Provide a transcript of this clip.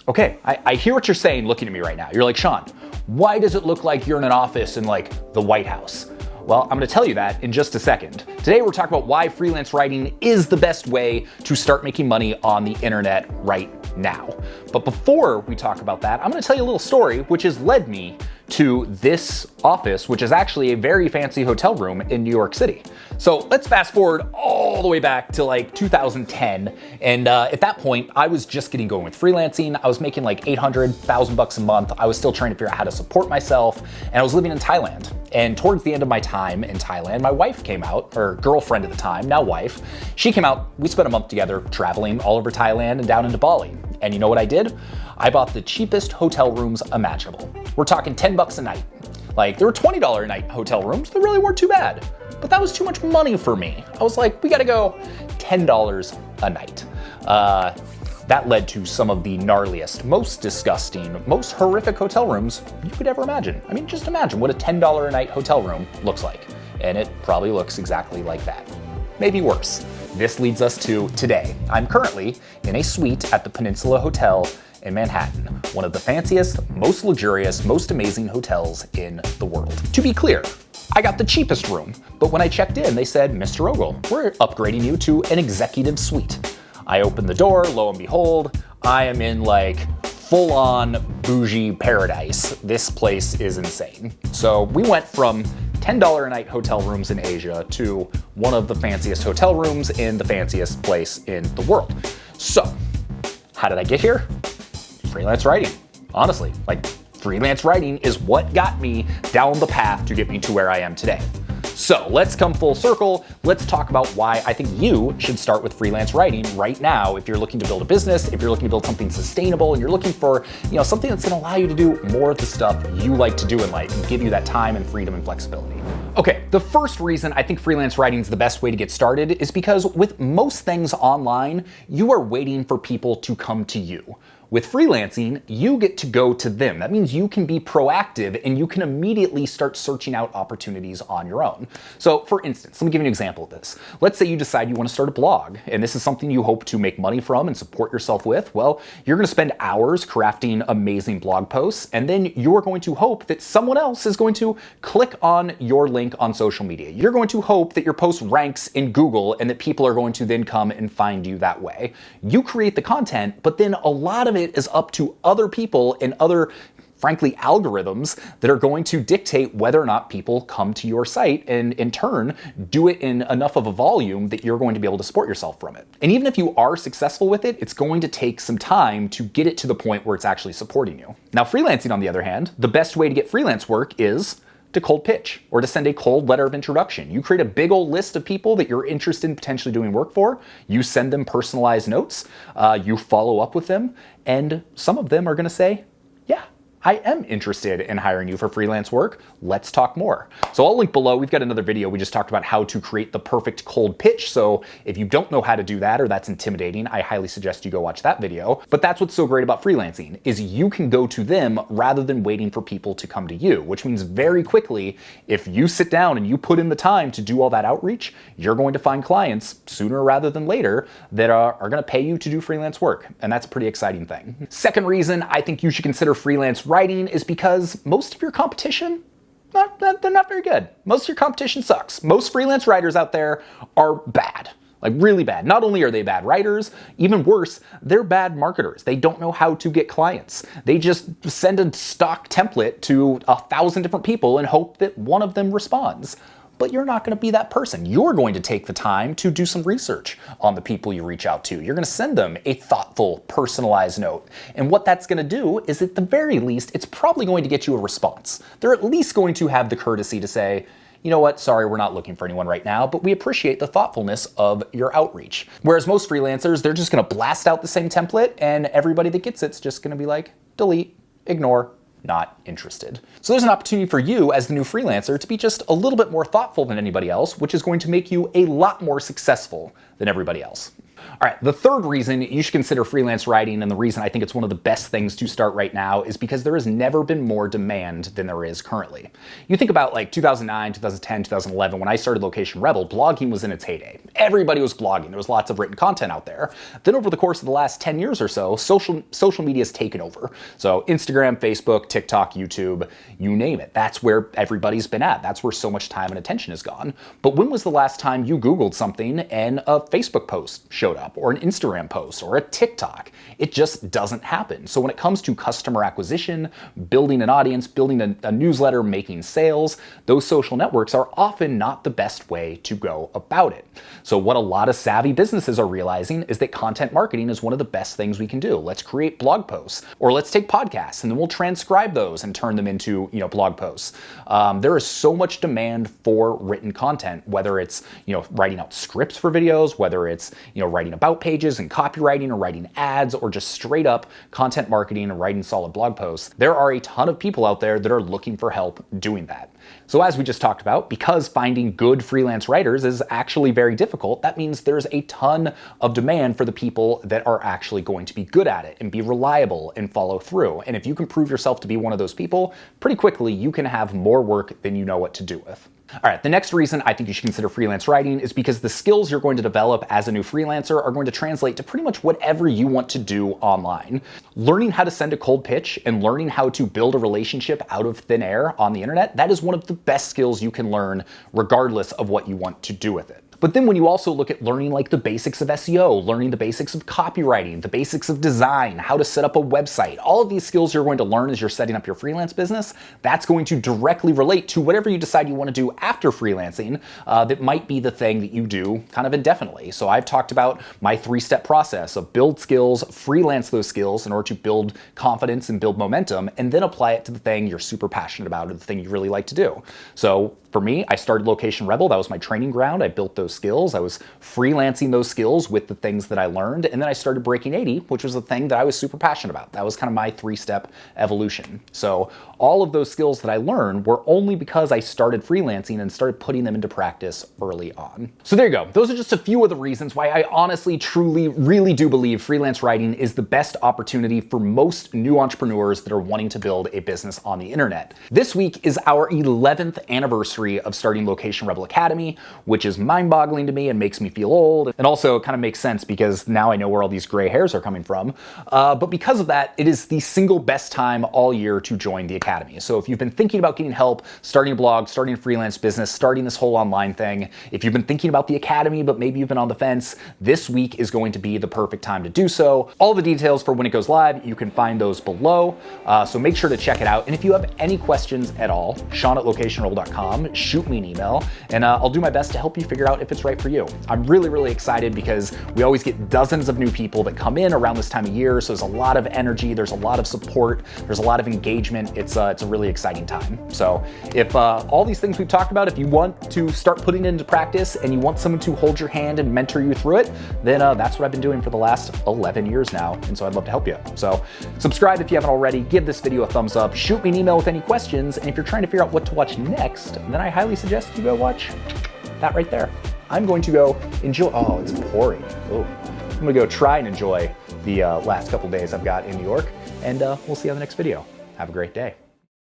Okay, I hear what you're saying looking at me right now. You're like, Sean, why does it look like you're in an office in like the White House? Well, I'm gonna tell you that in just a second. Today we're talking about why freelance writing is the best way to start making money on the internet right now. But before we talk about that, I'm gonna tell you a little story which has led me to this office, which is actually a very fancy hotel room in New York City. So let's fast forward all the way back to like 2010. And at that point, I was just getting going with freelancing. I was making like $800,000 a month. I was still trying to figure out how to support myself. And I was living in Thailand. And towards the end of my time in Thailand, my wife came out, or girlfriend at the time, now wife. She came out, we spent a month together traveling all over Thailand and down into Bali. And you know what I did? I bought the cheapest hotel rooms imaginable. We're talking $10 a night. Like, there were $20 a night hotel rooms that really weren't too bad, but that was too much money for me. I was like, we gotta go $10 a night. That led to some of the gnarliest, most disgusting, most horrific hotel rooms you could ever imagine. I mean, just imagine what a $10 a night hotel room looks like. And it probably looks exactly like that. Maybe worse. This leads us to today. I'm currently in a suite at the Peninsula Hotel in Manhattan, one of the fanciest, most luxurious, most amazing hotels in the world. To be clear, I got the cheapest room, but when I checked in, they said, Mr. Ogle, we're upgrading you to an executive suite. I opened the door, lo and behold, I am in like full-on bougie paradise. This place is insane. So we went from $10 a night hotel rooms in Asia to one of the fanciest hotel rooms in the fanciest place in the world. So, how did I get here? Freelance writing. Honestly, like freelance writing is what got me down the path to get me to where I am today. So let's come full circle. Let's talk about why I think you should start with freelance writing right now if you're looking to build a business, if you're looking to build something sustainable, and you're looking for, something that's gonna allow you to do more of the stuff you like to do in life and give you that time and freedom and flexibility. Okay, the first reason I think freelance writing is the best way to get started is because with most things online, you are waiting for people to come to you. With freelancing, you get to go to them. That means you can be proactive and you can immediately start searching out opportunities on your own. So for instance, let me give you an example of this. Let's say you decide you want to start a blog and this is something you hope to make money from and support yourself with. Well, you're going to spend hours crafting amazing blog posts and then you're going to hope that someone else is going to click on your link on social media. You're going to hope that your post ranks in Google and that people are going to then come and find you that way. You create the content, but then a lot of it is up to other people and other, frankly, algorithms that are going to dictate whether or not people come to your site and in turn do it in enough of a volume that you're going to be able to support yourself from it. And even if you are successful with it, it's going to take some time to get it to the point where it's actually supporting you. Now, freelancing, on the other hand, the best way to get freelance work is to cold pitch or to send a cold letter of introduction. You create a big old list of people that you're interested in potentially doing work for. You send them personalized notes. You follow up with them. And some of them are going to say, yeah, I am interested in hiring you for freelance work. Let's talk more. So I'll link below. We've got another video. We just talked about how to create the perfect cold pitch. So if you don't know how to do that or that's intimidating, I highly suggest you go watch that video. But that's what's so great about freelancing is you can go to them rather than waiting for people to come to you, which means very quickly, if you sit down and you put in the time to do all that outreach, you're going to find clients sooner rather than later that are going to pay you to do freelance work. And that's a pretty exciting thing. Second reason I think you should consider freelance writing is because most of your competition, they're not very good. Most of your competition sucks. Most freelance writers out there are bad, like really bad. Not only are they bad writers, even worse, they're bad marketers. They don't know how to get clients. They just send a stock template to 1,000 different people and hope that one of them responds. But you're not going to be that person. You're going to take the time to do some research on the people you reach out to. You're going to send them a thoughtful, personalized note. And what that's going to do is, at the very least, it's probably going to get you a response. They're at least going to have the courtesy to say, you know what, sorry, we're not looking for anyone right now, but we appreciate the thoughtfulness of your outreach. Whereas most freelancers, they're just going to blast out the same template and everybody that gets it's just going to be like, delete, ignore, not interested. So there's an opportunity for you as the new freelancer to be just a little bit more thoughtful than anybody else, which is going to make you a lot more successful than everybody else. All right, the third reason you should consider freelance writing, and the reason I think it's one of the best things to start right now, is because there has never been more demand than there is currently. You think about like 2009, 2010, 2011, when I started Location Rebel, blogging was in its heyday. Everybody was blogging. There was lots of written content out there. Then over the course of the last 10 years or so, social media has taken over. So Instagram, Facebook, TikTok, YouTube, you name it. That's where everybody's been at. That's where so much time and attention has gone. But when was the last time you Googled something and a Facebook post showed up, or an Instagram post, or a TikTok? It just doesn't happen. So when it comes to customer acquisition, building an audience, building a newsletter, making sales, those social networks are often not the best way to go about it. So what a lot of savvy businesses are realizing is that content marketing is one of the best things we can do. Let's create blog posts, or let's take podcasts and then we'll transcribe those and turn them into, blog posts. There is so much demand for written content, whether it's, writing out scripts for videos, whether it's, writing about pages and copywriting, or writing ads, or just straight up content marketing and writing solid blog posts. There are a ton of people out there that are looking for help doing that. So as we just talked about, because finding good freelance writers is actually very difficult, that means there's a ton of demand for the people that are actually going to be good at it and be reliable and follow through. And if you can prove yourself to be one of those people, pretty quickly you can have more work than you know what to do with. All right, the next reason I think you should consider freelance writing is because the skills you're going to develop as a new freelancer are going to translate to pretty much whatever you want to do online. Learning how to send a cold pitch and learning how to build a relationship out of thin air on the internet, that is one of the best skills you can learn regardless of what you want to do with it. But then when you also look at learning like the basics of SEO, learning the basics of copywriting, the basics of design, how to set up a website, all of these skills you're going to learn as you're setting up your freelance business, that's going to directly relate to whatever you decide you want to do after freelancing. That might be the thing that you do kind of indefinitely. So I've talked about my 3-step process of build skills, freelance those skills in order to build confidence and build momentum, and then apply it to the thing you're super passionate about or the thing you really like to do. So for me, I started Location Rebel. That was my training ground. I built those skills. I was freelancing those skills with the things that I learned. And then I started Breaking 80, which was the thing that I was super passionate about. That was kind of my 3-step evolution. So all of those skills that I learned were only because I started freelancing and started putting them into practice early on. So there you go. Those are just a few of the reasons why I honestly, truly, really do believe freelance writing is the best opportunity for most new entrepreneurs that are wanting to build a business on the internet. This week is our 11th anniversary of starting Location Rebel Academy, which is mind-boggling to me and makes me feel old. And also kind of makes sense because now I know where all these gray hairs are coming from. But because of that, it is the single best time all year to join the Academy. So if you've been thinking about getting help, starting a blog, starting a freelance business, starting this whole online thing, if you've been thinking about the Academy, but maybe you've been on the fence, this week is going to be the perfect time to do so. All the details for when it goes live, you can find those below. So make sure to check it out. And if you have any questions at all, Sean@locationrebel.com, shoot me an email, and I'll do my best to help you figure out if it's right for you. I'm really, really excited because we always get dozens of new people that come in around this time of year, so there's a lot of energy, there's a lot of support, there's a lot of engagement. It's a really exciting time. So if all these things we've talked about, if you want to start putting it into practice and you want someone to hold your hand and mentor you through it, then that's what I've been doing for the last 11 years now, and so I'd love to help you. So subscribe if you haven't already, give this video a thumbs up, shoot me an email with any questions, and if you're trying to figure out what to watch next, then I highly suggest you go watch that right there. I'm going to go enjoy, oh, it's pouring. Oh, I'm gonna go try and enjoy the last couple days I've got in New York, and we'll see you on the next video. Have a great day.